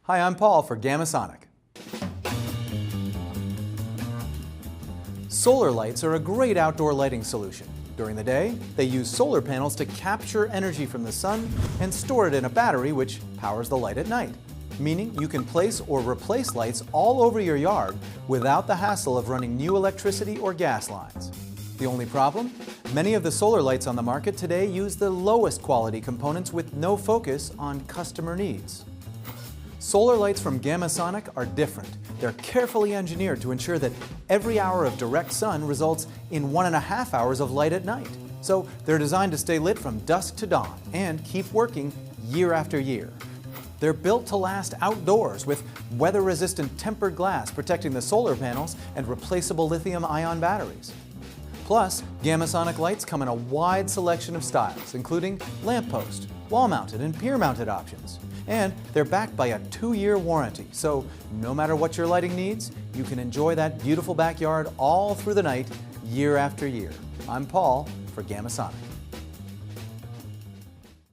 Hi, I'm Paul for Gamasonic. Solar lights are a great outdoor lighting solution. During the day, they use solar panels to capture energy from the sun and store it in a battery which powers the light at night, meaning you can place or replace lights all over your yard without the hassle of running new electricity or gas lines. The only problem? Many of the solar lights on the market today use the lowest quality components with no focus on customer needs. Solar lights from Gamasonic are different. They're carefully engineered to ensure that every hour of direct sun results in 1.5 hours of light at night. So they're designed to stay lit from dusk to dawn and keep working year after year. They're built to last outdoors with weather-resistant tempered glass protecting the solar panels and replaceable lithium-ion batteries. Plus, Gamasonic lights come in a wide selection of styles, including lamp-post, wall-mounted, and pier-mounted options. And they're backed by a 2-year warranty, so no matter what your lighting needs, you can enjoy that beautiful backyard all through the night, year after year. I'm Paul for Gamasonic.